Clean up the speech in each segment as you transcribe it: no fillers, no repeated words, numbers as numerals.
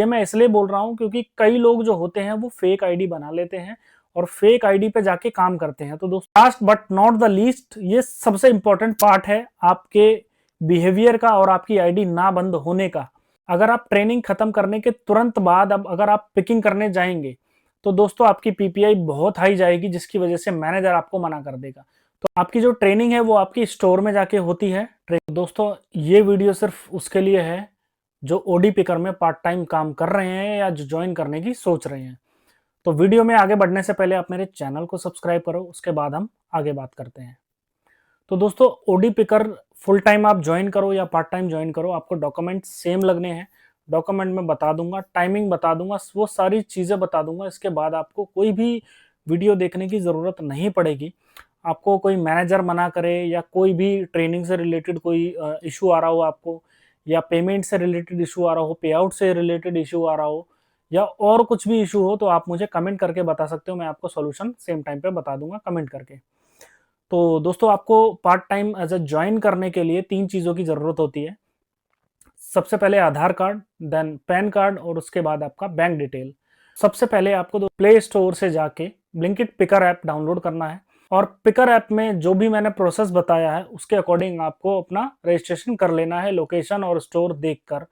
ये मैं इसलिए बोल रहा हूँ क्योंकि कई लोग जो होते हैं वो फेक आईडी बना लेते हैं और फेक आईडी पे जाके काम करते हैं। तो दोस्तों, last but not the least, ये सबसे इंपॉर्टेंट पार्ट है आपके बिहेवियर का और आपकी आईडी ना बंद होने का। अगर आप ट्रेनिंग खत्म करने के तुरंत बाद अब अगर आप पिकिंग करने जाएंगे तो दोस्तों आपकी पीपीआई बहुत हाई जाएगी, जिसकी वजह से मैनेजर आपको मना कर देगा। तो आपकी जो ट्रेनिंग है वो आपकी स्टोर में जाके होती है। दोस्तों, ये वीडियो सिर्फ उसके लिए है जो ओडी पिकर में पार्ट टाइम काम कर रहे हैं या जो ज्वाइन करने की सोच रहे हैं। तो वीडियो में आगे बढ़ने से पहले आप मेरे चैनल को सब्सक्राइब करो, उसके बाद हम आगे बात करते हैं। तो दोस्तों, ओडी पिकर फुल टाइम आप ज्वाइन करो या पार्ट टाइम ज्वाइन करो, आपको डॉक्यूमेंट सेम लगने हैं। डॉक्यूमेंट में बता दूंगा, टाइमिंग बता दूंगा, वो सारी चीज़ें बता दूंगा। इसके बाद आपको कोई भी वीडियो देखने की ज़रूरत नहीं पड़ेगी। आपको कोई मैनेजर मना करे या कोई भी ट्रेनिंग से रिलेटेड कोई इशू आ रहा हो आपको, या पेमेंट से रिलेटेड इशू आ रहा हो, पे आउट से रिलेटेड इशू आ रहा हो, या और कुछ भी इशू हो, तो आप मुझे कमेंट करके बता सकते हो। मैं आपको सॉल्यूशन सेम टाइम पे बता दूंगा कमेंट करके। तो दोस्तों, आपको part time as a join करने के लिए 3 चीज़ों की ज़रूरत होती है। सबसे पहले आधार कार्ड, देन पैन कार्ड और उसके बाद आपका बैंक डिटेल। सबसे पहले आपको प्ले स्टोर से जाके ब्लिंकिट पिकर ऐप डाउनलोड करना है और पिकर ऐप में जो भी मैंने प्रोसेस बताया है उसके अकॉर्डिंग आपको अपना रजिस्ट्रेशन कर लेना है, लोकेशन और स्टोर देखकर।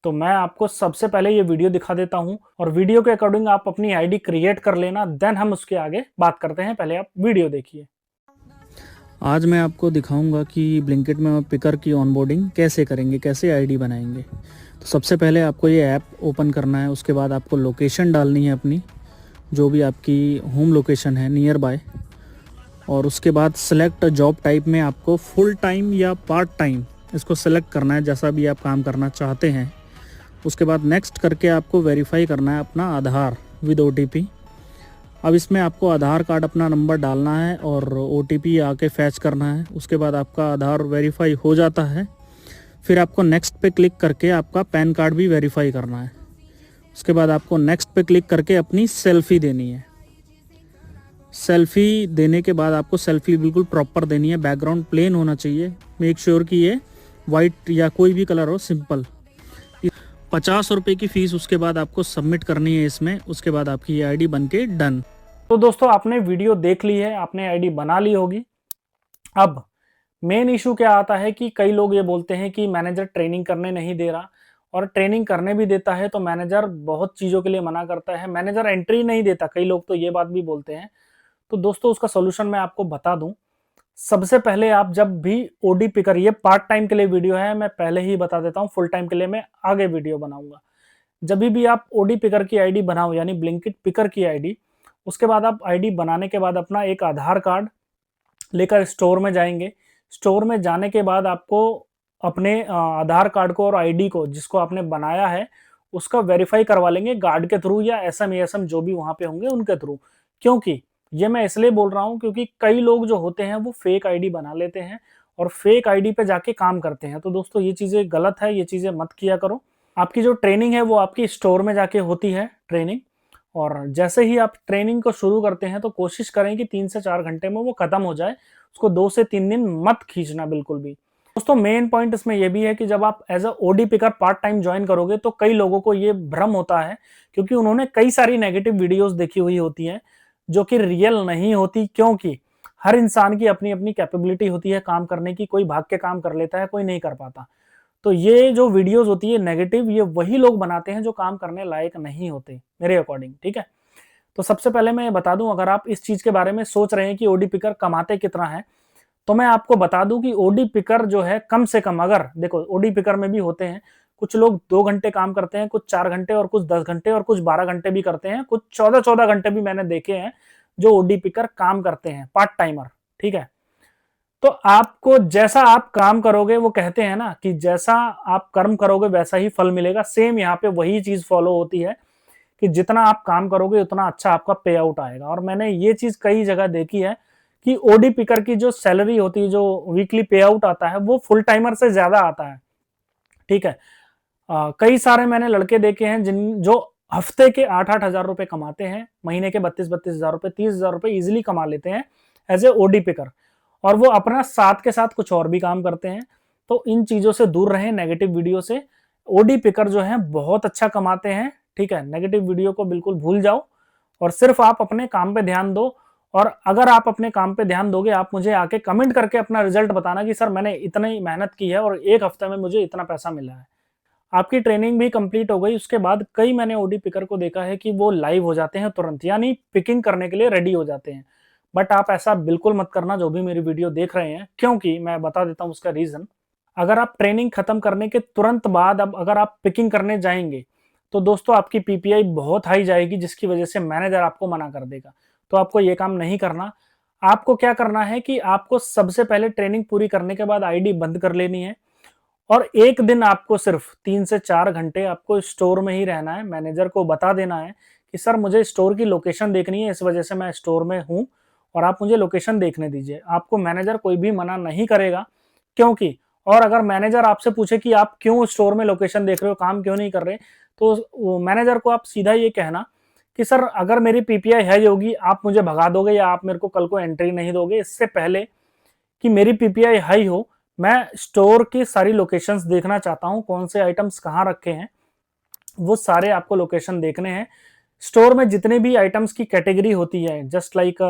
तो मैं आपको सबसे पहले ये वीडियो दिखा देता हूं और वीडियो के अकॉर्डिंग आप अपनी आईडी क्रिएट कर लेना, देन हम उसके आगे बात करते हैं। पहले आप वीडियो देखिए। आज मैं आपको दिखाऊंगा कि ब्लिंकिट में पिकर की ऑनबोर्डिंग कैसे करेंगे, कैसे आईडी बनाएंगे। तो सबसे पहले आपको ये ऐप ओपन करना है, उसके बाद आपको लोकेशन डालनी है अपनी, जो भी आपकी होम लोकेशन है नियर बाय, और उसके बाद सेलेक्ट जॉब टाइप में आपको फुल टाइम या पार्ट टाइम इसको सेलेक्ट करना है, जैसा भी आप काम करना चाहते हैं। उसके बाद नेक्स्ट करके आपको वेरीफाई करना है अपना आधार विद ओटीपी। अब इसमें आपको आधार कार्ड अपना नंबर डालना है और ओटीपी आके फैच करना है। उसके बाद आपका आधार वेरीफाई हो जाता है, फिर आपको नेक्स्ट पे क्लिक करके आपका पैन कार्ड भी वेरीफाई करना है। उसके बाद आपको नेक्स्ट पे क्लिक करके अपनी सेल्फ़ी देनी है। सेल्फ़ी देने के बाद आपको सेल्फ़ी बिल्कुल प्रॉपर देनी है, बैकग्राउंड प्लेन होना चाहिए, मेक श्योर कि ये वाइट या कोई भी कलर हो, सिंपल। 50 रुपये की फ़ीस उसके बाद आपको सबमिट करनी है इसमें। उसके बाद आपकी ये आईडी बन के डन। तो दोस्तों, आपने वीडियो देख ली है, आपने आईडी बना ली होगी। अब मेन इशू क्या आता है कि कई लोग ये बोलते हैं कि मैनेजर ट्रेनिंग करने नहीं दे रहा, और ट्रेनिंग करने भी देता है तो मैनेजर बहुत चीज़ों के लिए मना करता है, मैनेजर एंट्री नहीं देता। कई लोग तो ये बात भी बोलते हैं। तो दोस्तों, उसका सोल्यूशन मैं आपको बता दूं। सबसे पहले आप जब भी ओडी पिकर, ये पार्ट टाइम के लिए वीडियो है, मैं पहले ही बता देता हूँ, फुल टाइम के लिए मैं आगे वीडियो बनाऊंगा। जब भी आप ओडी पिकर की आईडी बनाओ, यानी ब्लिंकिट पिकर की आईडी, उसके बाद आप आईडी बनाने के बाद अपना एक आधार कार्ड लेकर स्टोर में जाएंगे। स्टोर में जाने के बाद आपको अपने आधार कार्ड को और आईडी को जिसको आपने बनाया है उसका वेरीफाई करवा लेंगे गार्ड के थ्रू या एसएम जो भी वहां पे होंगे उनके थ्रू। क्योंकि ये मैं इसलिए बोल रहा हूं क्योंकि कई लोग जो होते हैं वो फेक आईडी बना लेते हैं और फेक आईडी पे जाके काम करते हैं। तो दोस्तों, ये चीजें गलत है, ये चीजें मत किया करो। आपकी जो ट्रेनिंग है वो आपकी स्टोर में जाके होती है ट्रेनिंग, और जैसे ही आप ट्रेनिंग को शुरू करते हैं तो कोशिश करें कि 3 से 4 घंटे में वो खत्म हो जाए। उसको 2 से 3 दिन मत खींचना बिल्कुल भी। दोस्तों, मेन पॉइंट इसमें यह भी है कि जब आप as a OD picker part time join करोगे तो कई लोगों को ये भ्रम होता है, क्योंकि उन्होंने कई सारी नेगेटिव वीडियोस देखी हुई होती हैं जो कि रियल नहीं होती। क्योंकि हर इंसान की अपनी अपनी कैपेबिलिटी होती है काम करने की, कोई भाग के काम कर लेता है, कोई नहीं कर पाता। तो ये जो वीडियोस होती है नेगेटिव, ये वही लोग बनाते हैं जो काम करने लायक नहीं होते मेरे अकॉर्डिंग, ठीक है। तो सबसे पहले मैं बता दूं, अगर आप इस चीज के बारे में सोच रहे हैं कि ओडी पिकर कमाते कितना है, तो मैं आपको बता दूं कि ओडी पिकर जो है कम से कम, अगर देखो ओडी पिकर में भी होते हैं कुछ लोग 2 घंटे काम करते हैं, कुछ 4 घंटे और कुछ 10 घंटे और कुछ 12 घंटे भी करते हैं, कुछ 14-14 घंटे भी मैंने देखे हैं जो ओडी पिकर काम करते हैं, पार्ट टाइमर, ठीक है। तो आपको जैसा आप काम करोगे, वो कहते हैं ना कि जैसा आप कर्म करोगे वैसा ही फल मिलेगा, सेम यहाँ पे वही चीज फॉलो होती है कि जितना आप काम करोगे उतना अच्छा आपका पे आउट आएगा। और मैंने ये चीज कई जगह देखी है कि ओडी पिकर की जो सैलरी होती है, जो वीकली पे आउट आता है, वो फुल टाइमर से ज्यादा आता है, ठीक है। कई सारे मैंने लड़के देखे हैं जिन जो हफ्ते के 8-8 हजार रुपए कमाते हैं, महीने के 32-32 हजार रुपए, 30 हजार रुपए इजिली कमा लेते हैं एज ए ओडी पिकर, और वो अपना साथ के साथ कुछ और भी काम करते हैं। तो इन चीजों से दूर रहें, नेगेटिव वीडियो से। ओडी पिकर जो है बहुत अच्छा कमाते हैं, ठीक है। नेगेटिव वीडियो को बिल्कुल भूल जाओ और सिर्फ आप अपने काम पे ध्यान दो। और अगर आप अपने काम पे ध्यान दोगे, आप मुझे आके कमेंट करके अपना रिजल्ट बताना कि सर मैंने इतनी मेहनत की है और 1 हफ्ते में मुझे इतना पैसा मिला है। आपकी ट्रेनिंग भी कंप्लीट हो गई, उसके बाद कई मैंने ओडी पिकर को देखा है कि वो लाइव हो जाते हैं तुरंत, यानी पिकिंग करने के लिए रेडी हो जाते हैं। बट आप ऐसा बिल्कुल मत करना जो भी मेरी वीडियो देख रहे हैं, क्योंकि मैं बता देता हूँ उसका रीज़न। अगर आप ट्रेनिंग खत्म करने के तुरंत बाद अब अगर आप पिकिंग करने जाएँगे, तो दोस्तों आपकी पीपीआई बहुत हाई जाएगी, जिसकी वजह से मैनेजर आपको मना कर देगा। तो आपको ये काम नहीं करना। आपको क्या करना है कि आपको सबसे पहले ट्रेनिंग पूरी करने के बाद आईडी बंद कर लेनी है और 1 दिन आपको सिर्फ 3 से 4 घंटे आपको स्टोर में ही रहना है। मैनेजर को बता देना है कि सर मुझे स्टोर की लोकेशन देखनी है, इस वजह से मैं स्टोर में हूँ और आप मुझे लोकेशन देखने दीजिए। आपको मैनेजर कोई भी मना नहीं करेगा, क्योंकि और अगर मैनेजर आपसे पूछे कि आप क्यों स्टोर में लोकेशन देख रहे हो, काम क्यों नहीं कर रहे, तो वो मैनेजर को आप सीधा ये कहना कि सर अगर मेरी पीपीआई हाई होगी, आप मुझे भगा दोगे या आप मेरे को कल को एंट्री नहीं दोगे। इससे पहले कि मेरी पीपीआई हाई हो, मैं स्टोर की सारी लोकेशंस देखना चाहता हूँ, कौन से आइटम्स कहाँ रखे हैं, वो सारे आपको लोकेशन देखने हैं। स्टोर में जितने भी आइटम्स की कैटेगरी होती है, just like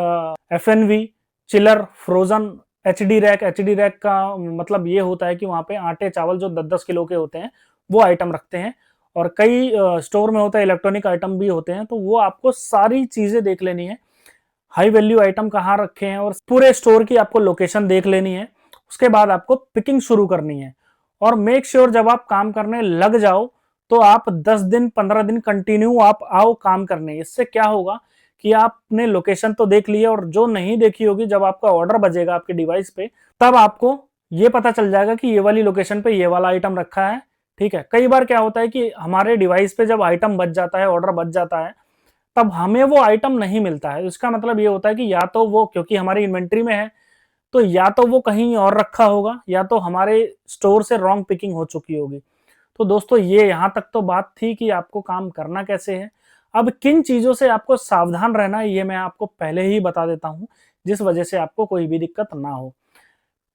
FNV, chiller, frozen, HD rack का मतलब ये होता है कि वहाँ पे आटे चावल जो 10-10 किलो के होते हैं, वो आइटम रखते हैं। और कई स्टोर में होता है इलेक्ट्रॉनिक आइटम भी होते हैं, तो वो आपको सारी चीजें देख लेनी है। हाई वैल्यू आइटम कहाँ रखे हैं और पूरे स्टोर की आपको लोकेशन देख लेनी है। उसके बाद आपको पिकिंग शुरू करनी है और मेक श्योर जब आप काम करने लग जाओ तो आप 10 दिन 15 दिन कंटिन्यू आप आओ काम करने। इससे क्या होगा कि आपने लोकेशन तो देख ली है और जो नहीं देखी होगी, जब आपका ऑर्डर बजेगा आपके डिवाइस पे, तब आपको ये पता चल जाएगा कि ये वाली लोकेशन पे ये वाला आइटम रखा है, ठीक है। कई बार क्या होता है कि हमारे डिवाइस पे जब आइटम बच जाता है, ऑर्डर बच जाता है, तब हमें वो आइटम नहीं मिलता है। इसका मतलब ये होता है कि या तो वो क्योंकि हमारी इन्वेंट्री में है, तो या तो वो कहीं और रखा होगा या तो हमारे स्टोर से रॉन्ग पिकिंग हो चुकी होगी। तो दोस्तों ये यहाँ तक तो बात थी कि आपको काम करना कैसे है। अब किन चीज़ों से आपको सावधान रहना है ये मैं आपको पहले ही बता देता हूँ, जिस वजह से आपको कोई भी दिक्कत ना हो।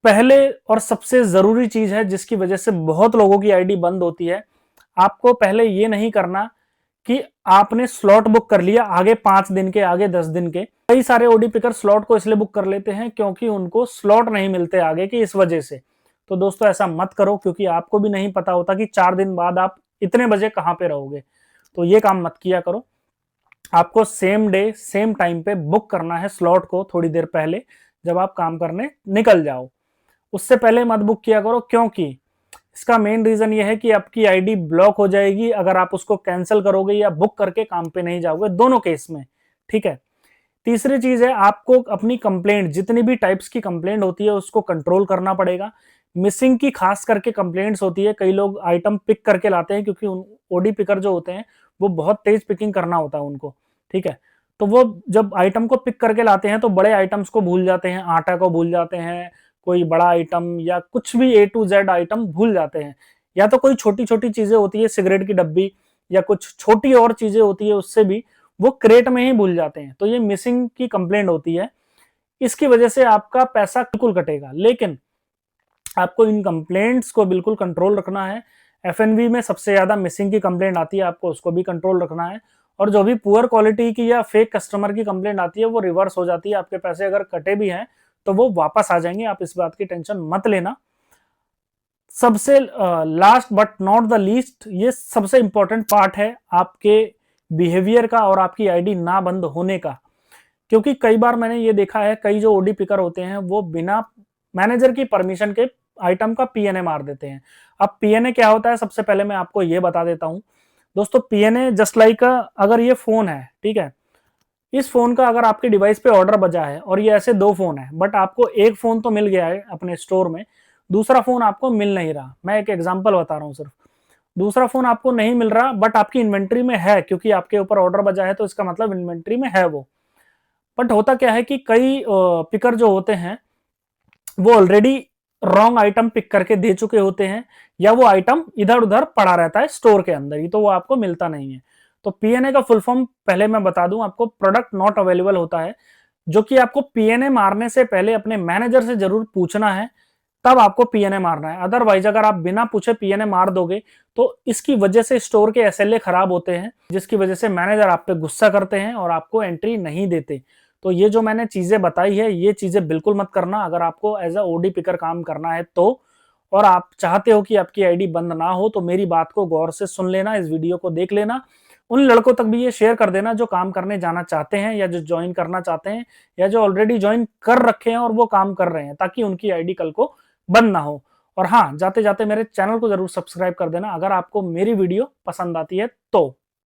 पहले और सबसे ज़रूरी चीज़ है जिसकी वजह से बहुत लोगों की आईडी बंद होती है, आपको पहले ये नहीं करना कि आपने स्लॉट बुक कर लिया आगे 5 दिन के, आगे 10 दिन के। कई सारे ओडी पिकर स्लॉट को इसलिए बुक कर लेते हैं क्योंकि उनको स्लॉट नहीं मिलते आगे की इस वजह से। तो दोस्तों ऐसा मत करो, क्योंकि आपको भी नहीं पता होता कि 4 दिन बाद आप इतने बजे कहाँ पे रहोगे। तो ये काम मत किया करो। आपको सेम डे सेम टाइम पे बुक करना है स्लॉट को थोड़ी देर पहले, जब आप काम करने निकल जाओ। उससे पहले मत बुक किया करो, क्योंकि इसका मेन रीजन ये है कि आपकी आईडी ब्लॉक हो जाएगी अगर आप उसको कैंसिल करोगे या बुक करके काम पे नहीं जाओगे, दोनों केस में, ठीक है। तीसरी चीज है, आपको अपनी कंप्लेंट, जितनी भी टाइप्स की कंप्लेंट होती है उसको कंट्रोल करना पड़ेगा। मिसिंग की खास करके कंप्लेंट्स होती है, कई लोग आइटम पिक करके लाते हैं क्योंकि ओडी पिकर जो होते हैं वो बहुत तेज पिकिंग करना होता है उनको, ठीक है। तो वो जब आइटम को पिक करके लाते हैं तो बड़े आइटम्स को भूल जाते हैं, आटा को भूल जाते हैं, कोई बड़ा आइटम या कुछ भी ए टू जेड आइटम भूल जाते हैं। या तो कोई छोटी छोटी चीजें होती है, सिगरेट की डब्बी या कुछ छोटी और चीजें होती है, उससे भी वो क्रेट में ही भूल जाते हैं। तो ये मिसिंग की कंप्लेंट होती है, इसकी वजह से आपका पैसा बिल्कुल कटेगा। लेकिन आपको इन कंप्लेंट्स को बिल्कुल कंट्रोल रखना है। एफएनवी में सबसे ज्यादा मिसिंग की कंप्लेंट आती है, आपको उसको भी कंट्रोल रखना है। और जो भी पुअर क्वालिटी की या फेक कस्टमर की कंप्लेंट आती है वो रिवर्स हो जाती है। आपके पैसे अगर कटे भी हैं तो वो वापस आ जाएंगे, आप इस बात की टेंशन मत लेना। सबसे last but not the least, ये सबसे इंपॉर्टेंट पार्ट है आपके बिहेवियर का और आपकी आईडी ना बंद होने का। क्योंकि कई बार मैंने ये देखा है, कई जो ओडी पिकर होते हैं वो बिना मैनेजर की परमिशन के आइटम का पीएनए मार देते हैं। अब पीएनए क्या होता है, सबसे पहले मैं आपको ये बता देता हूं दोस्तों। पीएनए जस्ट लाइक, अगर ये फोन है, ठीक है, इस फोन का अगर आपके डिवाइस पे ऑर्डर बजा है और ये ऐसे 2 फोन है, बट आपको एक फोन तो मिल गया है अपने स्टोर में, दूसरा फोन आपको मिल नहीं रहा। मैं एक एग्जांपल बता रहा हूँ सिर्फ। दूसरा फोन आपको नहीं मिल रहा बट आपकी इन्वेंट्री में है, क्योंकि आपके ऊपर ऑर्डर बजा है तो इसका मतलब इन्वेंट्री में है वो। बट होता क्या है कि कई पिकर जो होते हैं वो ऑलरेडी रॉन्ग आइटम पिक करके दे चुके होते हैं, या वो आइटम इधर उधर पड़ा रहता है स्टोर के अंदर ही, तो वो आपको मिलता नहीं है। तो पीएनए का फुल फॉर्म पहले मैं बता दूं आपको, प्रोडक्ट नॉट अवेलेबल होता है, जो कि आपको पीएनए मारने से पहले अपने मैनेजर से जरूर पूछना है तब आपको पीएनए मारना है। अदरवाइज अगर आप बिना पूछे पीएनए मार दोगे तो इसकी वजह से स्टोर के एसएलए खराब होते हैं, जिसकी वजह से मैनेजर आप पे गुस्सा करते हैं और आपको एंट्री नहीं देते। तो ये जो मैंने चीजें बताई है, ये चीजें बिल्कुल मत करना अगर आपको एज अ ओडी पिकर काम करना है तो, और आप चाहते हो कि आपकी आईडी बंद ना हो, तो मेरी बात को गौर से सुन लेना, इस वीडियो को देख लेना, उन लड़कों तक भी ये शेयर कर देना जो काम करने जाना चाहते हैं या जो ज्वाइन करना चाहते हैं या जो ऑलरेडी ज्वाइन कर रखे हैं और वो काम कर रहे हैं, ताकि उनकी आईडी कल को बंद ना हो। और हाँ, जाते जाते मेरे चैनल को जरूर सब्सक्राइब कर देना अगर आपको मेरी वीडियो पसंद आती है तो।